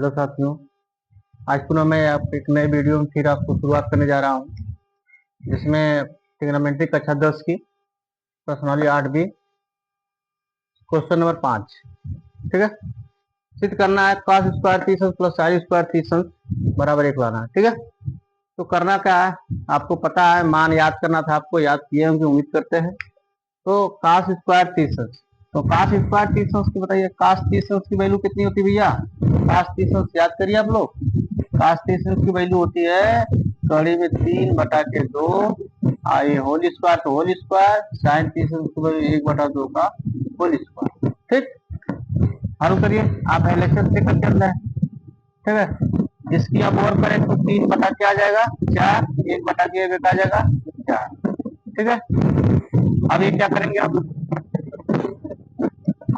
Hello साथियों, आज पुनः मैं आप एक नए वीडियो में फिर आपको शुरुआत करने जा रहा हूँ, जिसमें ट्रिग्नोमेट्री कक्षा 10 की प्रश्नावली 8B क्वेश्चन नंबर 5। ठीक है, सिद्ध करना है cos square 30 plus sin square 30 बराबर 1 लाना है। ठीक है, तो करना क्या है, आपको पता है, मान याद करना था, आपको याद किए होंगे उम्मीद करते हैं। तो cos स्क्वायर 30, तो cos स्क्वायर 30 की बताइए, cos 30 की वैल्यू कितनी होती है भैया? cos 30 याद करिए आप लोग, cos 30 की वैल्यू होती है कड़ी में 3/2 ये होल स्क्वायर तो होल स्क्वायर, sin 30 की वैल्यू 1/2 का होल स्क्वायर। ठीक, हल करिए, आप इलेक्शन से कर चल रहे हैं। ठीक है, इसकी आप और करें तो 3 बटा क्या आ जाएगा 4, 1/1 आ जाएगा 4। ठीक है, अब ये क्या करेंगे आप,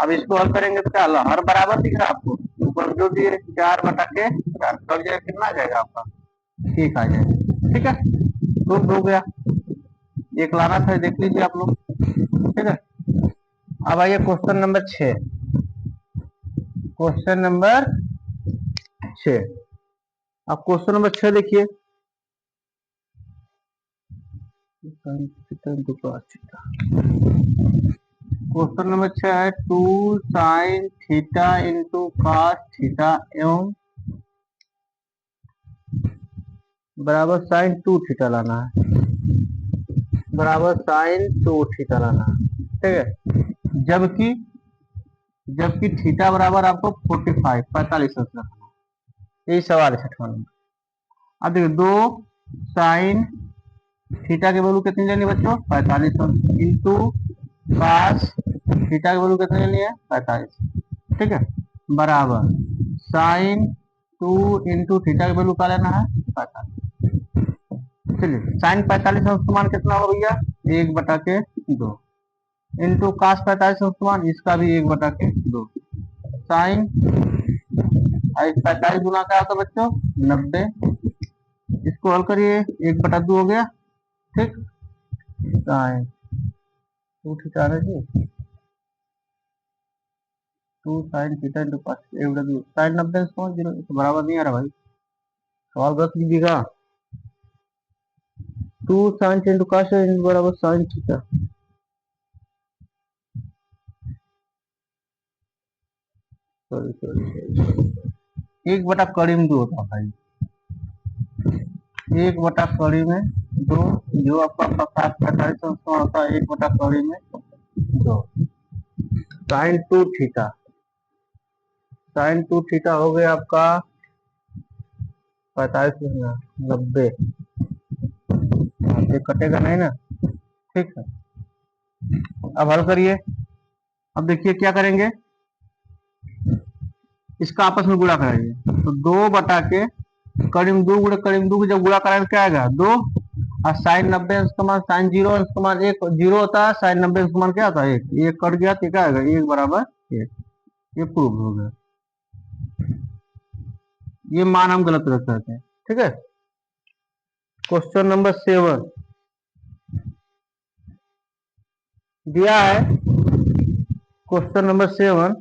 अब इसको हल करेंगे तो क्या हर बराबर दिख रहा है आपको, ऊपर जो दिए 4/4 कट जाए कितना आ जाएगा आपका, ठीक आ जाएगा। ठीक है, प्रूफ हो गया, एक लाना था, देख लीजिए आप लोग। ठीक है, अब आइए क्वेश्चन नंबर 6। क्वेश्चन नंबर 6, अब क्वेश्चन नंबर 6 देखिए, क्वेश्चन नंबर 6 है 2 sin theta into cos theta एवं बराबर sin 2 थीटा लाना है, बराबर sin 2 थीटा लाना है। ठीक है, जबकि थीटा बराबर आपको 45 रखना है, यही सवाल है 6वां नंबर। अब देखिए 2 sin थीटा की वैल्यू कितनी लेनी है बच्चों, 45 इंटू cos थीटा की वैल्यू कितनी लेनी है 45। ठीक है, बराबर sin 2 इंटू थीटा की वैल्यू क्या लेना है 45। चलिए, sin 45 मान कितना होगा भैया 1/2 इंटू cos 45 मान इसका भी 1/2। साइन 45 गुना क्या होता है बच्चों 90, इसको हल करिए 1/2 हो गया। ठीक, साइन 2 थीटा है जी, 2 sin theta into cos 1/2, sine 90 0 बराबर नहीं आ रहा भाई, सवाल गलत लीजिएगा। 2 sin इंटू cos बराबर sin थीटा, सॉरी 1/2 होता भाई, 1/2 जो आपका 45 होता है 1/2 साइन 2 थीटा, साइन 2 थीटा हो गया आपका 45 90, ये कटेगा नहीं ना। ठीक है, अब हल करिए, अब देखिए क्या करेंगे, इसका आपस में गुणा करेंगे, तो 2/2 करीब 2 जब गुणा करेंगे क्या आएगा 2, और साइन 90 का मान साइन 0 का मान 1 0 होता है, साइन 90 का मान क्या होता है 1, 1 कट गया तो क्या आएगा 1/1। ये प्रूव हो गया, ये मान हम गलत रख सकते हैं। ठीक है, क्वेश्चन नंबर 7 दिया है, क्वेश्चन नंबर 7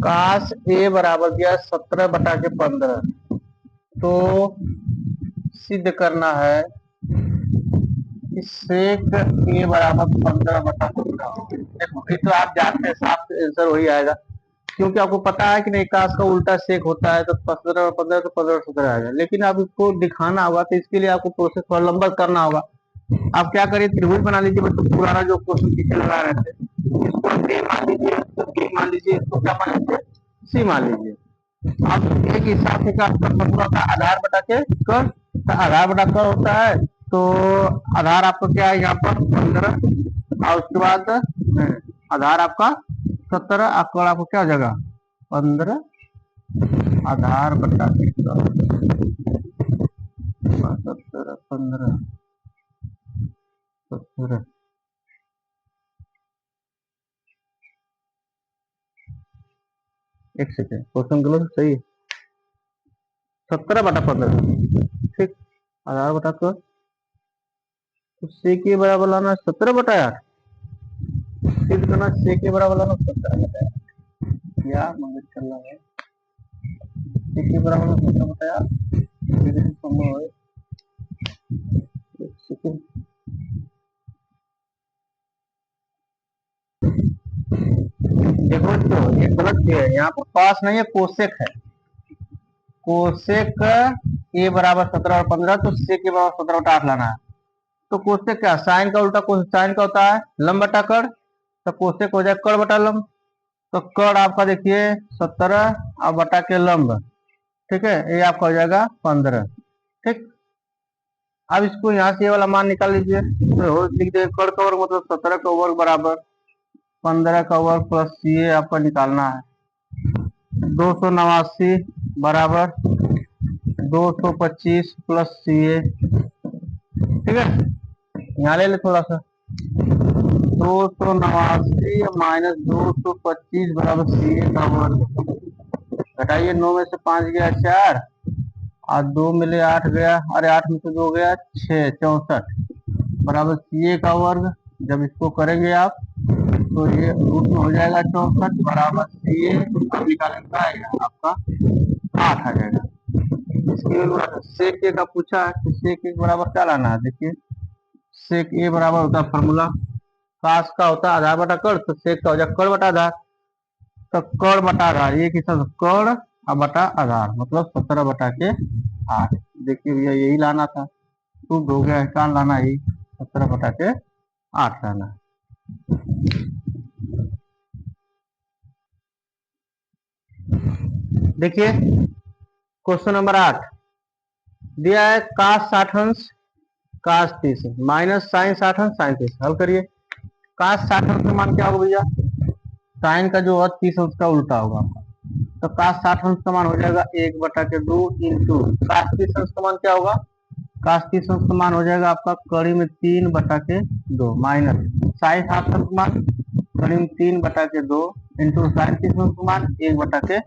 काश ए बराबर दिया 17/15, तो सिद्ध करना है कि सेक ए बराबर 15/15। देखो ये तो आप जानते हैं, साफ आंसर वही आएगा, क्योंकि आपको पता है कि नहीं काश का उल्टा सेक होता है तो 15/15 तो 15/17 आएगा, लेकिन आप इसको दिखाना होगा, तो इसके लिए आपको प्रोसेस थोड़ा लंबा करना होगा। आप क्या करिए, त्रिभुज बना लीजिए, बच्चों पुराना जो क्वेश्चन पीछे लगा रहे थे, इसको ए मान लीजिए, इसको बी मान लीजिए, इसको क्या मान लीजिए सी मान लीजिए। अब एक हिसाब से आपका फॉर्मूला का आधार बटा के कर, आधार बटा कर होता है, तो आधार आपका क्या है यहाँ पर 15, और उसके बाद आधार आपका 17, आपका आपको क्या हो जाएगा 15 आधार बटा के 17 15, 17। एक सेकेंड, क्वेश्चन गलत सही है। 17/15। ठीक, आधार बटा कर तो से के बराबर लाना 17/8। सिद्ध करना से के बराबर लाना 17/8। या मगर चल रहा है से के बराबर 17/8 संभव है। एक सेकेंड, देखो तो ये गलत है, यहाँ पर पास नहीं है, कोसेक है। कोसेक ए बराबर 17 और 15, तो सेक के बराबर 17/8 लाना है। तो कोसेक क्या, साइन का उल्टा साइन का होता है लंब बटा कड़, तो कोसेक हो जाए कड़ बटा लंब। तो कड़ आपका देखिए 17 और बटा के लंब, ठीक है, ये आपका हो जाएगा 15। ठीक, अब इसको यहाँ से ये वाला मान निकाल लीजिए, तो लिख देंगे कड़ का वर्ग मतलब 17 का वर्ग बराबर 15 का वर्ग प्लस ये आपका निकालना है 289 बराबर 225 प्लस सी ए। ठीक है, यहाँ ले ले थोड़ा सा, 289 माइनस 225 बराबर सी ए का वर्ग। घटाइए, 9 में से 5 गया 4 और 2 मिले 8 गया, अरे 8 में से 2 गया 6, 64 बराबर सी ए का वर्ग। जब इसको करेंगे आप तो ये रूट में हो जाएगा 64 बराबर सी ए निकालेंगे आएगा आपका 8 आ जाएगा। इसके सेक ए का पूछा है तो सेक ए बराबर क्या लाना है, देखिए सेक ए बराबर होता है फॉर्मूला कास का होता है आधार बटा कड़, तो सेक का हो जाएगा कड़ बटा आधार। तो कड़ बटा आधार ये कितना कड़ और बटा आधार मतलब 17 बटा के 8। देखिए भैया यही लाना था, शुद्ध हो गया, क्या लाना है 17 बटा के 8 लाना है। देखिए क्वेश्चन नंबर 8 दिया है कास 60 अंश कास 30 माइनस साइन 60 अंश साइन 30। हल करिए, कास 60 अंश का मान क्या होगा भैया, साइन का जो 30 अंश का उल्टा होगा आपका, तो कास 60 अंश का मान हो जाएगा 1/2 इंटू कास 30 अंश का मान क्या होगा, कास 30 अंश का मान हो जाएगा आपका कड़ी में 3/2 माइनस साइन 60 अंश का मान कड़ी में 3/2 इंटू साइन 30 अंश का मान 1/2।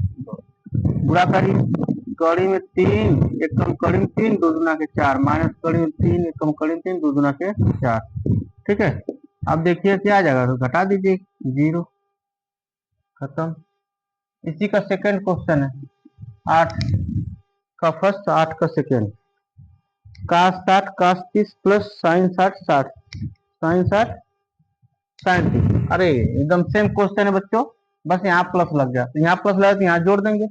बुरा करिए, कड़ी में 3 एक कम कड़ी में 3 2 दूना के 4 माइनस कड़ी में 3 एक कम कड़ी में 3 2 दूना के 4। ठीक है, अब देखिए क्या आ जाएगा, तो घटा दीजिए 0, खत्म। इसी का सेकंड क्वेश्चन है 8 का फर्स्ट 8 का सेकंड, कास 60 कास 30 प्लस साइन 60 60 साइन 60 साइन 30। अरे एकदम सेम क्वेश्चन है बच्चों, बस यहाँ प्लस लग गया, तो यहाँ प्लस लगा तो यहाँ जोड़ देंगे,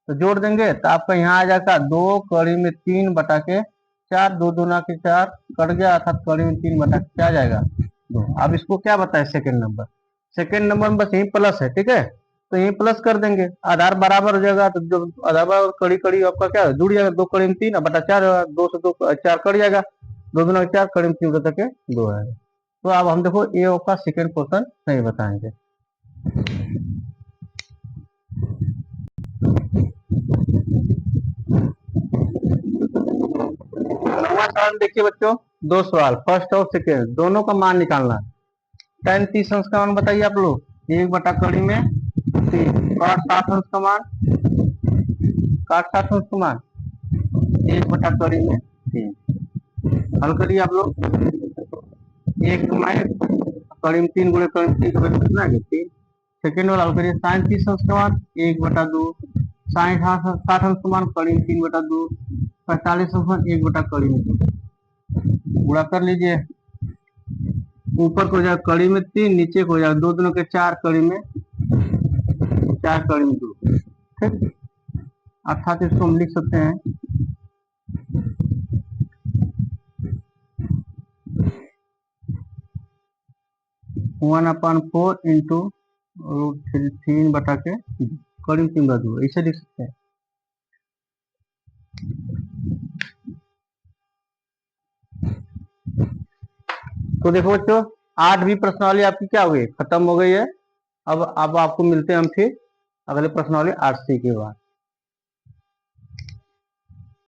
तो जोड़ देंगे तो आपका यहाँ आ जाएगा 2 कड़ी में 3/4 2 दूना के 4 कट गया अर्थात कड़ी में 3/4 क्या जाएगा 2। अब इसको क्या बताए सेकंड नंबर, सेकंड नंबर में बस यही प्लस है, ठीक है, तो यही प्लस कर देंगे, आधार बराबर हो जाएगा, तो जो आधार बराबर कड़ी कड़ी आपका क्या जुड़ जाएगा 2 कड़ी में 3/4 2 से 2 4 कट जाएगा 2 दूना के 4 कड़ी में 3 के 2 आएगा। तो अब हम देखो ए का सेकंड क्वेश्चन नहीं बताएंगे। देखिए बच्चों 2 सवाल, फर्स्ट और सेकेंड दोनों का मान निकालना है। tan 30 अंश का मान बताइए आप लोग, 1/कड़ी में 3 cos 60 अंश का मान, cos 60 अंश का मान 1/कड़ी में 3। हल करिए आप लोग, 1 माइनस कड़ी में 3 गुणे कड़ी में 3 कितना है 3। सेकेंड वाला हल करिए, साइन 30 अंश का मान 1/2 साइन 60 अंश का मान कड़ी में 3/2 45 अंश 1/कड़ी में 2। गुणा कर लीजिए, ऊपर को जाए कड़ी में 3 नीचे को जाए 2 दूनों के 4 कड़ी में 2। ठीक, अर्थात इसको हम लिख सकते हैं 1/4 इंटू 3/2 कड़ी में 3/2 इसे लिख सकते हैं। तो देखो बच्चों 8वीं प्रश्नावली आपकी क्या हो गई, खत्म हो गई है। अब आपको मिलते हैं हम फिर अगले प्रश्नावली 8C के बाद।